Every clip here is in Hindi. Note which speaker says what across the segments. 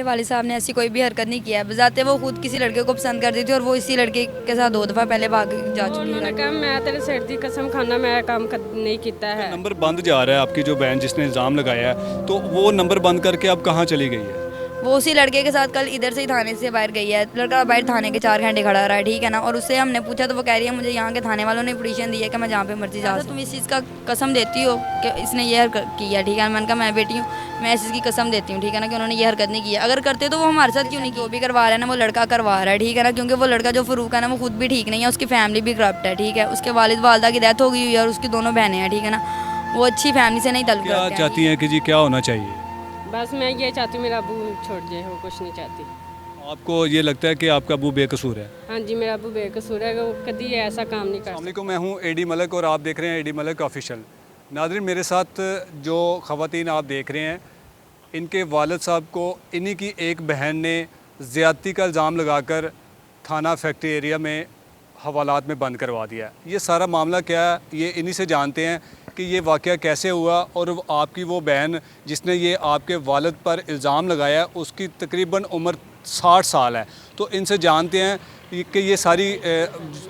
Speaker 1: मेरे वालिद साहब ने ऐसी कोई भी हरकत नहीं किया है। बजाते वो खुद किसी लड़के को पसंद करती थी और वो इसी लड़के के साथ 2 दफ़ा पहले भाग जा चुकी
Speaker 2: उन्होंने
Speaker 1: है।
Speaker 2: कहा मैं तेरे सिर दी कसम खाना मैं काम नहीं किया है।
Speaker 3: नंबर बंद जा रहा है आपकी जो बहन जिसने इल्ज़ाम लगाया है, तो वो नंबर बंद करके अब कहाँ चली गई है?
Speaker 1: वो उसी लड़के के साथ कल इधर से ही थाने से बाहर गई है। लड़का बाहर थाने के 4 घंटे खड़ा रहा है, ठीक है ना। और उससे हमने पूछा तो वो कह रही है मुझे यहाँ के थाने वालों ने पिटीशन दी है कि मैं जहाँ पे मर्जी जा सकती हूँ। तुम इस चीज़ का कसम देती हो कि इसने ये हरकत की है, ठीक है। मैंने कहा मैं बेटी हूँ, मैं इस चीज़ की कसम देती हूँ, ठीक है ना, कि उन्होंने ये हरकत नहीं की है। अगर करते तो वो हमारे साथ क्यों नहीं की? वो भी करवा रहा है ना, वो लड़का करवा रहा है, ठीक है ना। क्योंकि वो लड़का जो फ़रूक है ना, वो खुद भी ठीक नहीं है, उसकी फैमिली भी करप्ट है, ठीक है। उसके वालिद वालदा की डेथ हो गई हुई है और उसकी दोनों बहनें हैं, ठीक है ना। वो अच्छी फैमिली से नहीं ताल्लुक
Speaker 3: क्या
Speaker 1: रखते हैं।
Speaker 3: चाहती हैं कि जी क्या होना चाहिए?
Speaker 2: बस मैं ये चाहती हूँ मेरा अबू छोड़ जाए, वो कुछ नहीं चाहती।
Speaker 3: आपको ये लगता है कि आपका अबू बेकसूर है?
Speaker 2: हाँ जी, मेरा अबू बेकसूर है, वो कभी ऐसा काम नहीं कर सकता।
Speaker 3: अस्सलाम वालेकुम, मैं हूँ एडी मलक और आप देख रहे हैं एडी मलक ऑफिशियल। नाज़रीन, मेरे साथ जो ख़वातीन आप देख रहे हैं, इनके वालिद साहब को इन्हीं की एक बहन ने ज़्यादती का इल्ज़ाम लगाकर थाना फैक्ट्री एरिया में हवालात में बंद करवा दिया है। ये सारा मामला क्या है, ये इन्हीं से जानते हैं कि ये वाक़या कैसे हुआ। और आपकी वो बहन जिसने ये आपके वालिद पर इल्ज़ाम लगाया, उसकी तकरीबन उम्र 60 साल है। तो इनसे जानते हैं कि ये सारी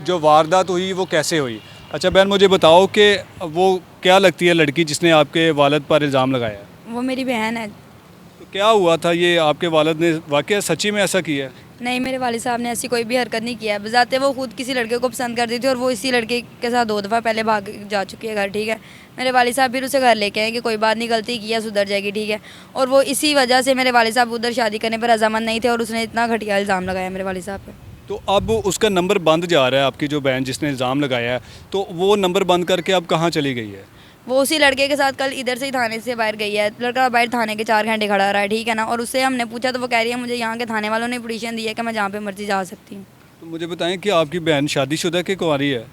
Speaker 3: जो वारदात हुई वो कैसे हुई। अच्छा बहन, मुझे बताओ कि वो क्या लगती है लड़की जिसने आपके वालिद पर इल्ज़ाम लगाया?
Speaker 1: वो मेरी बहन है।
Speaker 3: तो क्या हुआ था, ये आपके वालिद ने वाक़या सच्ची में ऐसा किया है?
Speaker 1: नहीं, मेरे वालिद साहब ने ऐसी कोई भी हरकत नहीं किया है। बजाते वो खुद किसी लड़के को पसंद करती थी और वो इसी लड़के के साथ 2 दफ़ा पहले भाग जा चुकी है घर, ठीक है। मेरे वालिद साहब फिर उसे घर लेके आए कि कोई बात नहीं, गलती की है, सुधर जाएगी, ठीक है। और वो इसी वजह से मेरे वालिद साहब उधर शादी करने पर रजामंद नहीं थे और उसने इतना घटिया इल्ज़ाम लगाया मेरे वालिद साहब पर।
Speaker 3: तो अब उसका नंबर बंद जा रहा है, आपकी जो बहन जिसने इल्ज़ाम लगाया है, तो वो नंबर बंद करके अब कहाँ चली गई है?
Speaker 1: वो उसी लड़के के साथ कल इधर से ही थाने से बाहर गई है। लड़का बाहर थाने के 4 घंटे खड़ा रहा है, ठीक है ना। और उससे हमने पूछा तो वो कह रही है मुझे यहाँ के थाने वालों ने पिटीशन दी है कि मैं जहाँ पे मर्जी जा सकती हूँ।
Speaker 3: तो मुझे बताएं कि आपकी बहन शादीशुदा कि कुंवारी है?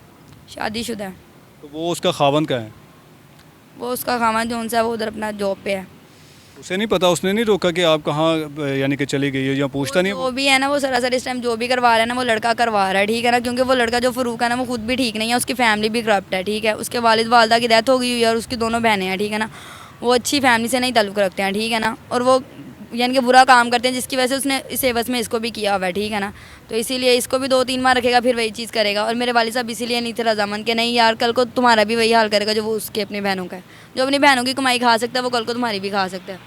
Speaker 1: शादीशुदा है।
Speaker 3: तो वो उसका खावंद का है?
Speaker 1: वो उसका खामन जो उनसे वो उधर अपना जॉब पे है।
Speaker 3: उसे नहीं पता, उसने नहीं रोका कि आप कहाँ यानी कि चली गई हो, या पूछता नहीं?
Speaker 1: वो भी है ना, वो सरासर इस टाइम जो भी करवा रहा है ना, वो लड़का करवा रहा है, ठीक है ना। क्योंकि वो लड़का जो फ़रूक है ना, वो खुद भी ठीक नहीं है, उसकी फैमिली भी करप्ट है, ठीक है। उसके वालिद वालदा की डेथ हो गई हुई है और उसकी दोनों बहनें हैं, ठीक है ना। वो अच्छी फैमिली से नहीं ताल्लुक़ रखते हैं, ठीक है ना। और वो यानी कि बुरा काम करते हैं, जिसकी वजह से उसने इस एवज में इसको भी किया हुआ है, ठीक है ना। तो इसीलिए इसको भी 2-3 माह रखेगा, फिर वही चीज़ करेगा। और मेरे वालिद साहब इसीलिए नहीं थे रजामंद कि नहीं यार, कल को तुम्हारा भी वही हाल करेगा जो वो उसके अपनी बहनों का है। जो अपनी बहनों की कमाई खा सकता है, वो कल को तुम्हारी भी खा सकता है।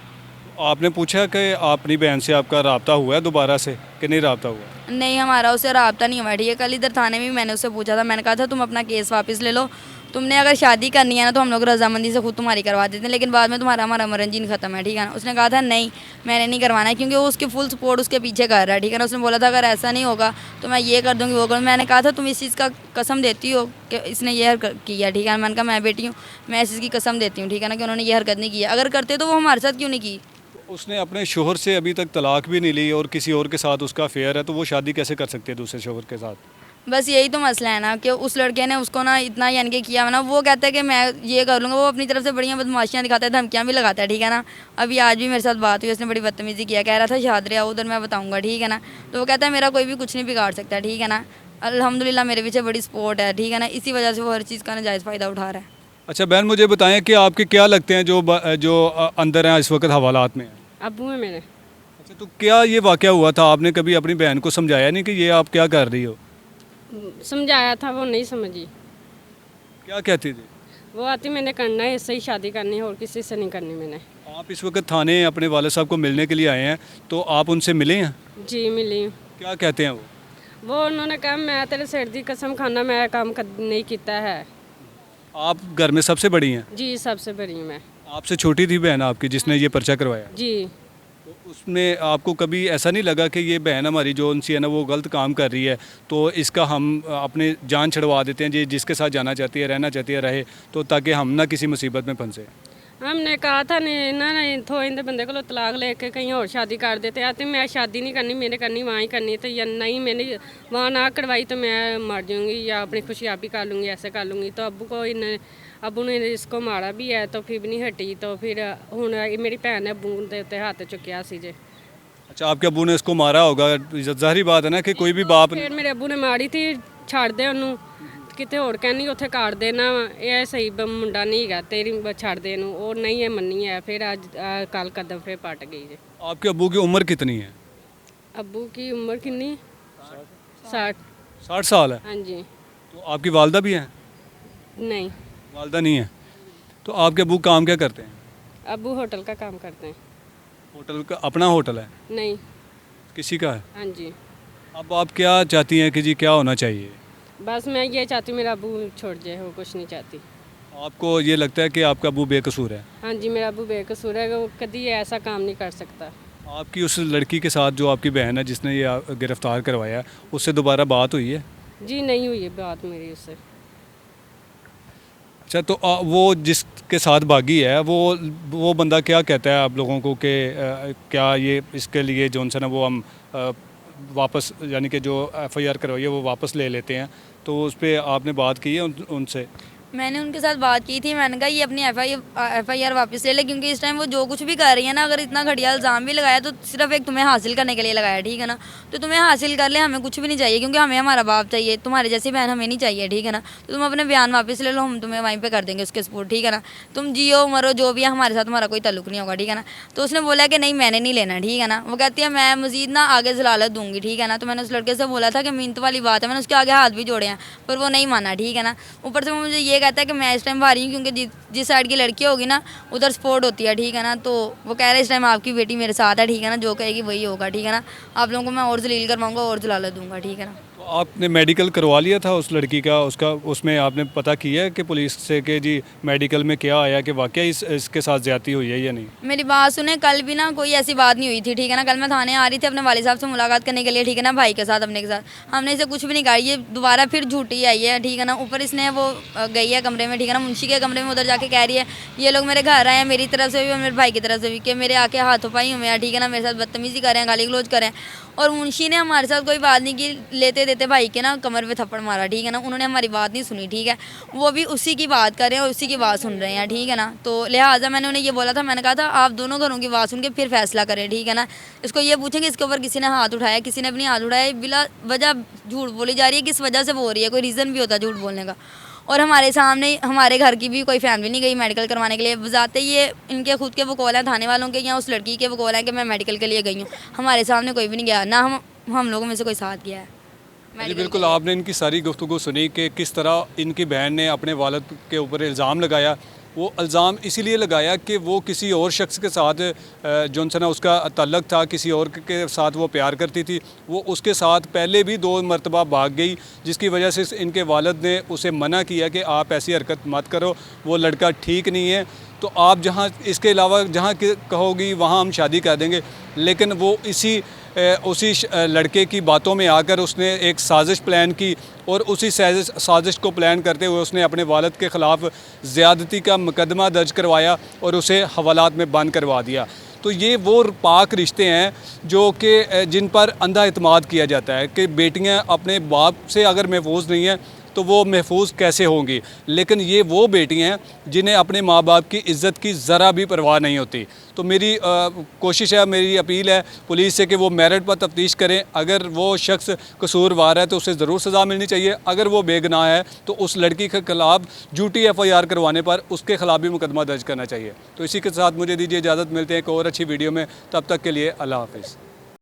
Speaker 3: आपने पूछा कि अपनी बहन से आपका रब्ता हुआ है दोबारा से कि नहीं रब्ता हुआ?
Speaker 1: नहीं, हमारा उससे रब्ता नहीं हुआ, ठीक है। कल इधर थाने में भी मैंने उससे पूछा था, मैंने कहा था तुम अपना केस वापस ले लो, तुमने अगर शादी करनी है ना तो हम लोग रजामंदी से खुद तुम्हारी करवा देते हैं, लेकिन बाद में तुम्हारा हमारा मरनजीन खत्म है, ठीक है ना। उसने कहा था नहीं, मैंने नहीं करवाना है, क्योंकि वो उसकी फुल सपोर्ट उसके पीछे कर रहा है, ठीक है ना। उसने बोला था अगर ऐसा नहीं होगा तो मैं ये कर दूँगी, वो करूँ। मैंने कहा था तुम इस चीज़ का कसम देती हो कि इसने ये हरकत की है, ठीक है। मैंने कहा मैं बेटी हूँ, मैं इस चीज़ की कसम देती हूँ, ठीक है ना, कि उन्होंने ये हरकत नहीं की है। अगर करते तो वो हमारे साथ क्यों नहीं की?
Speaker 3: उसने अपने शोहर से अभी तक तलाक भी नहीं ली और किसी और के साथ उसका अफेयर है, तो वो शादी कैसे कर सकती है दूसरे शोहर के साथ?
Speaker 1: बस यही तो मसला है ना कि उस लड़के ने उसको ना इतना यानी कि किया ना, वो कहता है कि मैं ये कर लूँगा। वो अपनी तरफ से बढ़िया बदमाशियाँ दिखाता है, धमकियाँ भी लगाता है, ठीक है ना। अभी आज भी मेरे साथ बात हुई, उसने बड़ी बदतमीज़ी किया, कह रहा था शादी आओ उधर मैं बताऊँगा, ठीक है ना। तो वो कहता है मेरा कोई भी कुछ नहीं बिगाड़ सकता, ठीक है ना। अल्हम्दुलिल्लाह मेरे पीछे बड़ी सपोर्ट है, ठीक है ना। इसी वजह से वो हर चीज़ का नाजायज़ फ़ायदा उठा रहा है।
Speaker 3: अच्छा बहन, मुझे बताएं कि आपके क्या लगते हैं जो अंदर हैं इस वक्त हवालात में?
Speaker 2: अबू है मेरे।
Speaker 3: अच्छा, तो क्या ये वाक़या हुआ था, आपने कभी अपनी बहन को समझाया नहीं कि ये आप क्या कर रही हो?
Speaker 2: समझाया था, वो नहीं समझी।
Speaker 3: क्या कहती थी?
Speaker 2: वो आती मैंने करना है, इससे ही शादी करनी है और किसी से नहीं करनी मैंने।
Speaker 3: आप इस वक्त थाने अपने वालिद साहब को मिलने के लिए आए हैं, तो आप उनसे मिले हैं?
Speaker 2: जी मिली हूँ।
Speaker 3: क्या कहते हैं वो?
Speaker 2: वो उन्होंने कहा मैं तेरे सिर दी कसम खाना मैं काम नहीं किया है।
Speaker 3: आप घर में सबसे बड़ी हैं?
Speaker 2: जी सबसे बड़ी हूँ मैं।
Speaker 3: आपसे छोटी थी बहन आपकी जिसने ये पर्चा करवाया?
Speaker 2: जी
Speaker 3: तो उसमें आपको कभी ऐसा नहीं लगा कि ये बहन हमारी जो उनसी है ना वो गलत काम कर रही है, तो इसका हम अपने जान छुड़वा देते हैं, जी जिसके साथ जाना चाहती है रहना चाहती है रहे, तो ताकि हम ना किसी मुसीबत में फंसे?
Speaker 2: हमने कहा था नहीं ना, नहीं थो इन बंदे को तलाक लेके कहीं और शादी कर देते आते मैं शादी नहीं करनी, मैंने करनी वहाँ ही करनी, तो या नहीं मैंने वहाँ ना करवाई तो मैं मर जाऊँगी या अपनी खुशी आप ही कर लूँगी, ऐसे कर लूँगी। तो अबू ने इसको मारा भी है तो फिर भी नहीं हटी, तो फिर हुण मेरी भैन ने अबू के उत्ते हाथ चुकिया सी जे।
Speaker 3: अच्छा, आपके अबू ने इसको मारा होगा, जाहिर बात है ना कि कोई भी बाप ने।
Speaker 2: फिर मेरे अबू ने मारी थी छड़ दे उन्होंने, ਕਿਤੇ ਹੋਰ ਕਹਿੰਦੀ ਉੱਥੇ ਕਾੜ ਦੇਣਾ ਵਾ, ਇਹ ਸਹੀ ਮੁੰਡਾ ਨਹੀਂ ਹੈਗਾ, ਤੇਰੀ ਛੱਡ ਦੇ ਇਹਨੂੰ, ਉਹ ਨਹੀਂ ਇਹ ਮੰਨੀ ਹੈ। ਫਿਰ ਅੱਜ ਕੱਲ ਕਦਮ ਫਿਰ ਪਟ ਗਈ ਜੇ।
Speaker 3: आपके अब्बू की उम्र कितनी है?
Speaker 2: ਅੱਬੂ ਕੀ ਉਮਰ ਕਿੰਨੀ? 60।
Speaker 3: 60 साल है।
Speaker 2: हाँ जी।
Speaker 3: तो आपकी वालदा भी हैं?
Speaker 2: नहीं,
Speaker 3: वालदा नहीं है। तो आपके अब्बू काम क्या करते हैं?
Speaker 2: अब्बू होटल का काम करते हैं।
Speaker 3: होटल का अपना होटल है?
Speaker 2: नहीं।
Speaker 3: किसी का है?
Speaker 2: हाँ जी।
Speaker 3: अब आप क्या चाहती हैं कि जी क्या होना चाहिए?
Speaker 2: बस मैं ये चाहती हूँ मेरा अब्बू छोड़ जाए, वो कुछ नहीं चाहती।
Speaker 3: आपको ये लगता है कि आपका अब्बू बेकसूर है?
Speaker 2: हाँ जी, मेरा अब्बू बेकसूर है, वो कभी ऐसा काम नहीं कर सकता।
Speaker 3: आपकी उस लड़की के साथ जो आपकी बहन है जिसने ये गिरफ्तार करवाया, उससे दोबारा बात हुई है?
Speaker 2: जी नहीं हुई है बात मेरी उससे।
Speaker 3: अच्छा, तो वो जिसके साथ भागी है वो बंदा क्या कहता है आप लोगों को कि क्या ये इसके लिए जोन सा ना वो हम वापस, यानी कि जो एफआईआर करवाई है वो वापस ले लेते हैं, तो उस पर आपने बात की है उनसे?
Speaker 1: मैंने उनके साथ बात की थी, मैंने कहा ये अपनी एफआईआर वापस ले ले, क्योंकि इस टाइम वो जो कुछ भी कर रही है ना, अगर इतना घटिया इल्ज़ाम भी लगाया तो सिर्फ एक तुम्हें हासिल करने के लिए लगाया, ठीक है ना। तो तुम्हें हासिल कर ले, हमें कुछ भी नहीं चाहिए, क्योंकि हमें हमारा बाप चाहिए, तुम्हारे जैसी बहन हमें नहीं चाहिए, ठीक है ना। तो तुम अपने बयान वापस ले लो, हम तुम्हें वहीं पे कर देंगे उसके सपोर्ट, ठीक है ना। तुम जियो मरो जो भी है, हमारे साथ हमारा कोई ताल्लुक नहीं होगा, ठीक है ना। तो उसने बोला कि नहीं मैंने नहीं लेना, ठीक है ना। वो कहती है मैं मजीद ना आगे जलालत दूंगी, ठीक है ना। तो मैंने उस लड़के से बोला था कि मिन्नत वाली बात है, मैंने उसके आगे हाथ भी जोड़े हैं, पर वो नहीं माना, ठीक है ना। ऊपर से वो मुझे ये कहता है कि मैं इस टाइम भारी हूँ, क्योंकि जिस साइड की लड़की होगी ना उधर सपोर्ट होती है, ठीक है ना। तो वो कह रहे हैं इस टाइम आपकी बेटी मेरे साथ है, ठीक है ना, जो कहेगी वही होगा, ठीक है ना। आप लोगों को मैं और जलील करवाऊंगा और जलालत दूंगा, ठीक है ना।
Speaker 3: तो आपने मेडिकल करवा लिया था उस लड़की का, उसमें आपने पता किया है कि पुलिस से कि जी मेडिकल में क्या आया कि वाकई इसके साथ ज़्यादती हुई है या नहीं?
Speaker 1: मेरी बात सुने, कल भी ना कोई ऐसी बात नहीं हुई थी, ठीक है ना। कल मैं थाने आ रही थी अपने वालिद साहब से मुलाकात करने के लिए, ठीक है ना, भाई के साथ अपने के साथ। हमने इसे कुछ भी नहीं कहा, ये दोबारा फिर झूठी आई है, ठीक है ना। ऊपर इसने वो गई है कमरे में, ठीक है ना, मुंशी के कमरे में, उधर जाके कह रही है ये लोग मेरे घर आए हैं, मेरी तरफ से भी और मेरे भाई की तरफ से भी, कि मेरे आके हाथों पाई हुए हैं, ठीक है ना, मेरे साथ बदतमीजी कर रहे हैं, गाली गलौज कर रहे हैं। और मुंशी ने हमारे साथ कोई बात नहीं की, लेते देते भाई के ना कमर पे थप्पड़ मारा, ठीक है ना। उन्होंने हमारी बात नहीं सुनी, ठीक है। वो भी उसी की बात कर रहे हैं और उसी की बात सुन रहे हैं, ठीक है ना। तो लिहाजा मैंने उन्हें ये बोला था, मैंने कहा था आप दोनों घरों की बात सुन के फिर फैसला करें, ठीक है ना। इसको ये पूछें कि इसके ऊपर किसी ने हाथ उठाया, किसी ने अपनी हाथ उठाया, बिला वजह झूठ बोली जा रही है, किस वजह से वो हो रही है, कोई रीज़न भी होता है झूठ बोलने का। और हमारे सामने हमारे घर की भी कोई फैमिली नहीं गई मेडिकल करवाने के लिए, बजाते ये इनके खुद के वकूल हैं थाने वालों के, या उस लड़की के वकूल हैं कि मैं मेडिकल के लिए गई हूँ। हमारे सामने कोई भी नहीं गया, ना हम लोगों में से कोई साथ गया है।
Speaker 3: जी बिल्कुल, आपने इनकी सारी गुफ्तगू सुनी कि किस तरह इनकी बहन ने अपने वालिद के ऊपर इल्ज़ाम लगाया। वो इल्ज़ाम इसीलिए लगाया कि वो किसी और शख्स के साथ जो ना उसका ताल्लुक़ था, किसी और के साथ वो प्यार करती थी, वो उसके साथ पहले भी 2 मरतबा भाग गई, जिसकी वजह से इनके वालिद ने उसे मना किया कि आप ऐसी हरकत मत करो, वो लड़का ठीक नहीं है। तो आप जहाँ इसके अलावा जहाँ कहोगी वहाँ हम शादी कर देंगे। लेकिन वो उसी लड़के की बातों में आकर उसने एक साजिश प्लान की, और उसी साजिश को प्लान करते हुए उसने अपने वालिद के ख़िलाफ़ ज़्यादती का मुकदमा दर्ज करवाया और उसे हवालात में बंद करवा दिया। तो ये वो पाक रिश्ते हैं जो कि जिन पर अंधा इत्मीनान किया जाता है कि बेटियां अपने बाप से अगर महफूज नहीं हैं तो वो महफूज कैसे होंगी। लेकिन ये वो बेटियां हैं जिन्हें अपने माँ बाप की इज़्ज़त की ज़रा भी परवाह नहीं होती। तो मेरी कोशिश है, मेरी अपील है पुलिस से कि वो मेरिट पर तफ्तीश करें। अगर वो शख्स कसूरवार है तो उसे ज़रूर सज़ा मिलनी चाहिए। अगर वो बेगुनाह है तो उस लड़की के ख़िलाफ़ झूठी एफआईआर करवाने पर उसके ख़िलाफ़ भी मुकदमा दर्ज करना चाहिए। तो इसी के साथ मुझे दीजिए इजाज़त, मिलते हैं एक और अच्छी वीडियो में, तब तक के लिए अल्लाह हाफ़िज़।